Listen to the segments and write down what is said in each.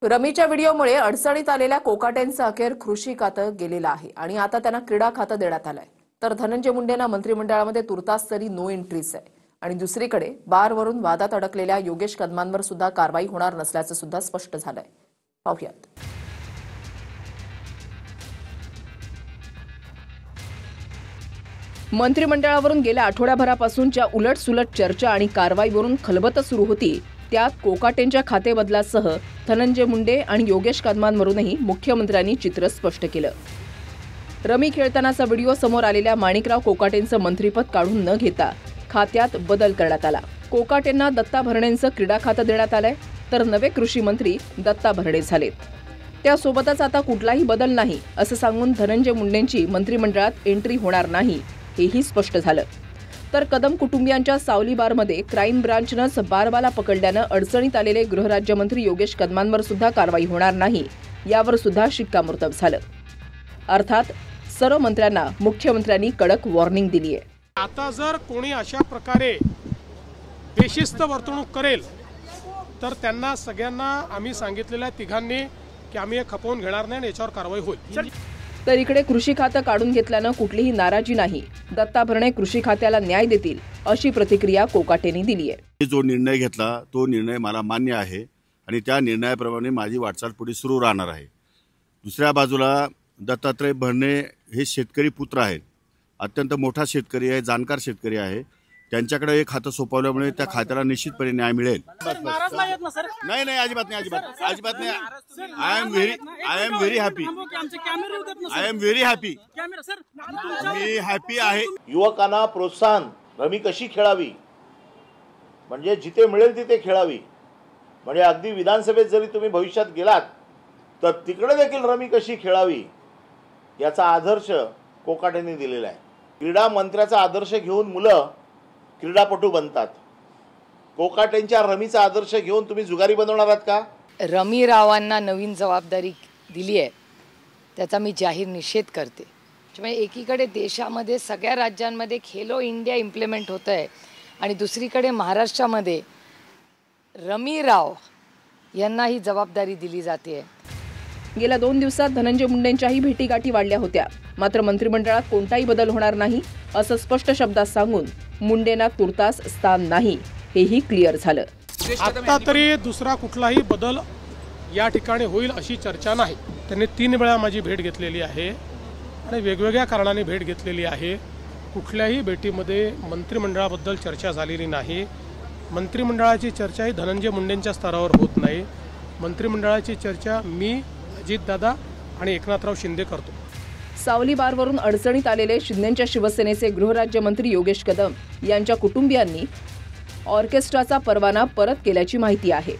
रमीच्या व्हिडिओमुळे अडचणीत आलेल्या कोकाटेंचं अखेर कृषी खातं गेलेलं आहे आणि आता त्यांना क्रीडा खातं देण्यात आलंय। तर धनंजय मुंडेंना मंत्रिमंडळामध्ये तुर्तास तरी नो एंट्रीज आहे आणि दुसरीकडे बारवरून वादात अडकलेल्या योगेश कदमांवर सुद्धा कारवाई होणार नसल्याचं सुद्धा स्पष्ट झालंय। पाहूयात। मंत्रिमंडळावरून गेल्या आठवड्याभरापासून ज्या उलटसुलट चर्चा आणि कारवाईवरून खलबत सुरू होती, त्यात कोकाटेंच्या खाते बदलासह धनंजय मुंडे आणि योगेश कदमांवरूनही मुख्यमंत्र्यांनी चित्र स्पष्ट केलं। रमी खेळतानाचा व्हिडिओ समोर आलेल्या माणिकराव कोकाटेंचं मंत्रिपद काढून न घेता खात्यात बदल करण्यात आला। कोकाटेंना दत्ता भरणेंचं क्रीडा खातं देण्यात आलंय, तर नवे कृषी मंत्री दत्ता भरणे झालेत। त्यासोबतच आता कुठलाही बदल नाही असं सांगून धनंजय मुंडेंची मंत्रिमंडळात एंट्री होणार नाही हेही स्पष्ट झालं। तर कदम कुटुंबियांच्या सावली बारमध्ये क्राईम ब्रांचनंच बारबाला पकडल्यानं अडचणीत आलेले गृहराज्यमंत्री योगेश कदमांवर सुद्धा कारवाई होणार नाही यावर सुद्धा शिक्कामोर्तब झालं। अर्थात सर्व मंत्र्यांना मुख्यमंत्र्यांनी कडक वॉर्निंग दिली आहे। आता जर कोणी अशा प्रकारे बेशिस्त वर्तणूक करेल तर त्यांना सगळ्यांना आम्ही सांगितलेल्या तिघांनी की आम्ही हे खपवून घेणार नाही आणि याच्यावर कारवाई होईल। तर इकडे कृषी खातं काढून घेतल्यानं कुठलीही नाराजी नाही, दत्ता भरणे कृषी खात्याला न्याय देतील अशी प्रतिक्रिया कोकाटेंनी दिली आहे। जो निर्णय घेतला तो निर्णय मला मान्य आहे आणि त्या निर्णयाप्रमाणे माझी वाटचाल पुढे सुरू राहणार आहे। दुसऱ्या बाजूला दत्तात्रय भरणे हे शेतकरी पुत्र आहेत, अत्यंत मोठा शेतकरी आहे, जाणकार शेतकरी आहे। त्यांच्याकडे हे खातं सोपवल्यामुळे त्या खात्याला निश्चितपणे न्याय मिळेल। नाही नाही, अजिबात नाही, अजिबात नाही। I am very happy, I am very happy, me happy आहे। युवकांना प्रोत्साहन, रमी कशी खेळावी म्हणजे जिथे मिळेल तिथे खेळावी, म्हणजे अगदी विधानसभेत जरी तुम्ही भविष्यात गेलात तर तिकडे देखील रमी कशी खेळावी याचा आदर्श कोकाटेंनी दिलेला आहे। क्रीडा मंत्र्याचा आदर्श घेऊन मुलं क्रीडापटू बनतात। कोकाटेंच्या रमीचा आदर्श घेऊन तुम्ही जुगारी बनवणार आहात का? रमी रावांना नवीन जबाबदारी दिली आहे त्याचा मी जाहीर निषेध करते। म्हणजे एकीकडे देशामध्ये सगळ्या राज्यांमध्ये खेलो इंडिया इम्प्लिमेंट होत आहे आणि दुसरीकडे महाराष्ट्रामध्ये रमी राव यांना ही जबाबदारी दिली जाते। गेल्या 2 दिवसात धनंजय मुंडेंच्याही भेटीगाठी वाढल्या होत्या, मात्र मंत्रिमंडळात कोणताही बदल होणार नाही असं स्पष्ट शब्दात सांगून मुंडेंना तुर्तास स्थान नाही हेही क्लिअर झालं। आता तरी दुसरा कुठलाही बदल या ठिकाणी होईल अशी चर्चा नाही। त्यांनी 3 वेळा माझी भेट घेतलेली आहे आणि वेगवेगळ्या कारणाने भेट घेतलेली आहे। कुठल्याही भेटीमध्ये मंत्रिमंडळाबद्दल चर्चा झालेली नाही। मंत्रिमंडळाची चर्चा ही धनंजय मुंडेंच्या स्तरावर होत नाही। मंत्रिमंडळाची चर्चा मी, अजितदादा आणि एकनाथराव शिंदे करतो। सावली बारवरून अडचणीत आलेले शिंदेच्या शिवसेनेचे गृहराज्यमंत्री योगेश कदम यांच्या कुटुंबियांनी ऑर्केस्ट्राचा परवाना परत केल्याची माहिती आहे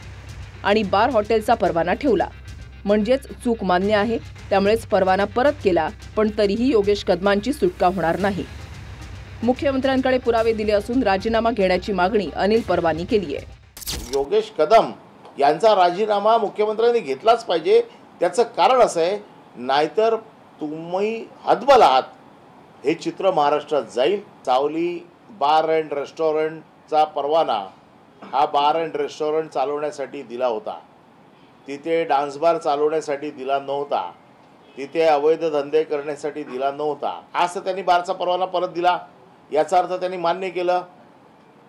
आणि बार हॉटेलचा परवाना ठेवला, म्हणजेच चूक मान्य आहे, त्यामुळेच परवाना परत केला। पण तरीही योगेश कदमांची सुटका होणार नाही। मुख्यमंत्र्यांकडे पुरावे दिले असून राजीनामा घेण्याची मागणी अनिल परवानी केली आहे। योगेश कदम यांचा राजीनामा मुख्यमंत्र्यांनी घेतलाच पाहिजे। त्याचं कारण असं आहे, नाहीतर तुम्ही हतबल आहात हे चित्र महाराष्ट्रात जाईल। सावली बार अँड रेस्टॉरंटचा परवाना हा बार अँड रेस्टॉरंट चालवण्यासाठी दिला होता, तिथे डान्स बार चालवण्यासाठी दिला नव्हता, तिथे अवैध धंदे करण्यासाठी दिला नव्हता। आज त्यांनी बारचा परवाना परत दिला, याचा अर्थ त्यांनी मान्य केलं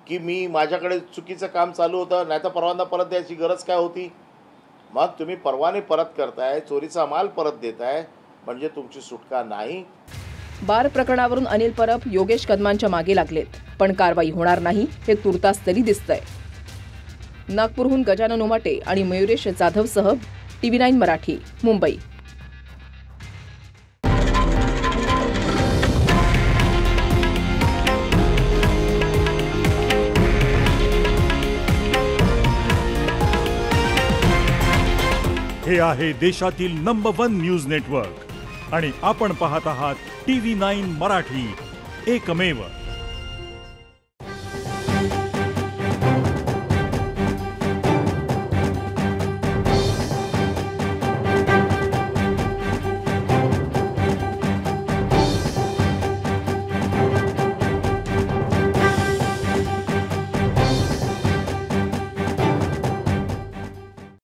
की मी माझ्याकडे चुकीचं काम चालू होतं, नाहीतर परवाना परत द्यायची गरज काय होती। मग तुम्ही परवाने परत करताय, चोरीचा माल परत देताय, म्हणजे तुमची सुटका नाही। बार प्रकरणावरून अनिल परब योगेश कदमांच्या मागे लागलेत, पण कारवाई होणार नाही हे तुर्तास तरी दिसतंय। नागपूरहून गजानन उमाटे आणि मयुरेश जाधवसह TV9 मराठी, मुंबई। हे आहे देशातील नंबर 1 न्यूज नेटवर्क आणि आपण पाहत आहात TV9 मराठी, एकमेव।